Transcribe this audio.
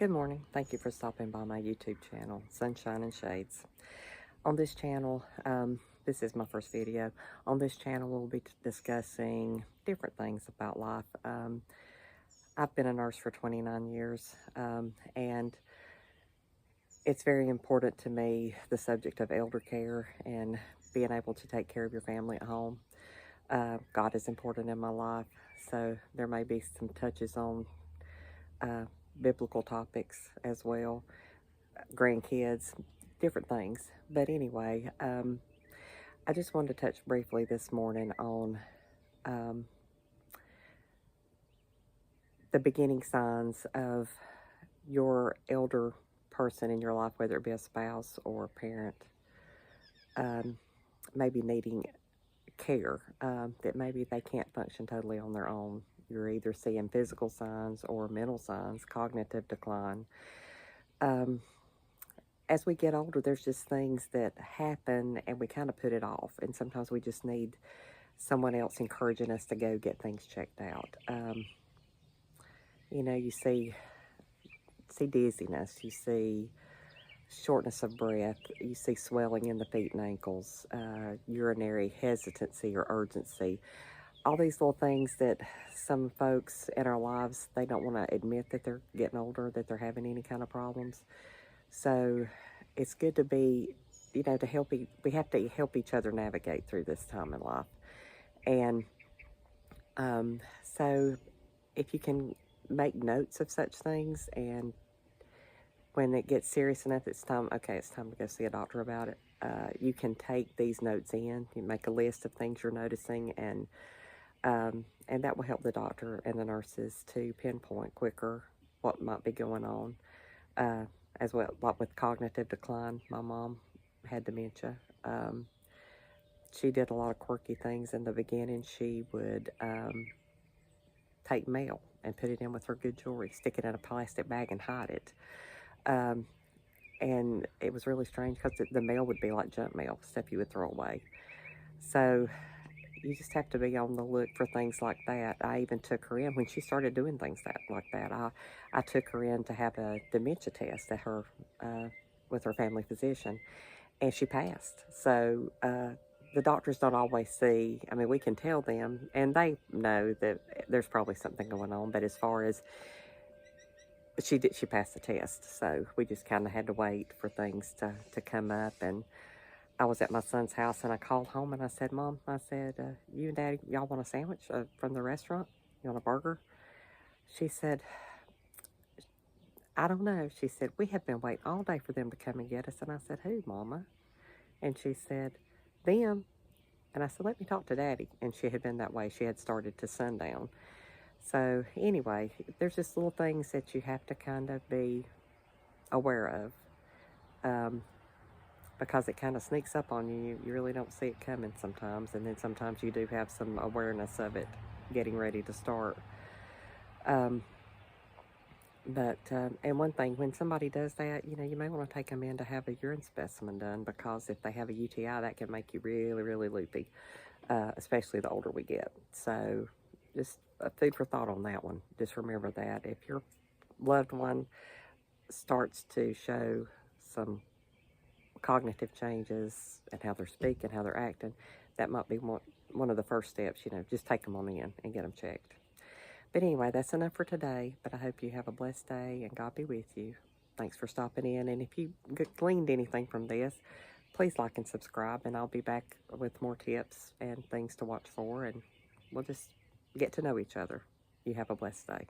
Good morning. Thank you for stopping by my YouTube channel, Sunshine and Shades. On this channel, this is my first video. On this channel, we'll be discussing different things about life. I've been a nurse for 29 years, and it's very important to me, the subject of elder care and being able to take care of your family at home. God is important in my life, so there may be some touches on biblical topics as well, grandkids, different things. But anyway, I just wanted to touch briefly this morning on the beginning signs of your elder person in your life, whether it be a spouse or a parent, maybe needing care, that maybe they can't function totally on their own. You're either seeing physical signs or mental signs, cognitive decline. As we get older, there's just things that happen and we kind of put it off. And sometimes we just need someone else encouraging us to go get things checked out. You see dizziness, you see shortness of breath, you see swelling in the feet and ankles, urinary hesitancy or urgency. All these little things that some folks in our lives, they don't want to admit that they're getting older, that they're having any kind of problems. So it's good to be, to help, we have to help each other navigate through this time in life. And so if you can make notes of such things, and when it gets serious enough, it's time to go see a doctor about it. You can take these notes in, you make a list of things you're noticing, and that will help the doctor and the nurses to pinpoint quicker what might be going on. As well, like with cognitive decline, my mom had dementia. She did a lot of quirky things in the beginning. She would take mail and put it in with her good jewelry, stick it in a plastic bag and hide it. And it was really strange because the mail would be like junk mail, stuff you would throw away. So you just have to be on the look for things like that. I even took her in when she started doing things like that. I took her in to have a dementia test at her with her family physician, and she passed. So the doctors don't always see. I mean, we can tell them, and they know that there's probably something going on. But as far as she passed the test. So we just kind of had to wait for things to come up. And I was at my son's house, and I called home, and I said, Mom, I said, you and Daddy, y'all want a sandwich from the restaurant? You want a burger? She said, I don't know. She said, we have been waiting all day for them to come and get us. And I said, who, Mama? And she said, them. And I said, let me talk to Daddy. And she had been that way. She had started to sundown. So anyway, there's just little things that you have to kind of be aware of, because it kind of sneaks up on you. You really don't see it coming sometimes, and then sometimes you do have some awareness of it getting ready to start. And one thing, when somebody does that, you may want to take them in to have a urine specimen done, because if they have a UTI, that can make you really, really loopy, especially the older we get. So just food for thought on that one. Just remember that if your loved one starts to show some cognitive changes and how they're speaking, how they're acting, that might be one of the first steps. Just take them on in and get them checked. But anyway, that's enough for today. But I hope you have a blessed day, and God be with you. Thanks for stopping in. And if you gleaned anything from this, please like and subscribe, and I'll be back with more tips and things to watch for, and we'll just get to know each other. You have a blessed day.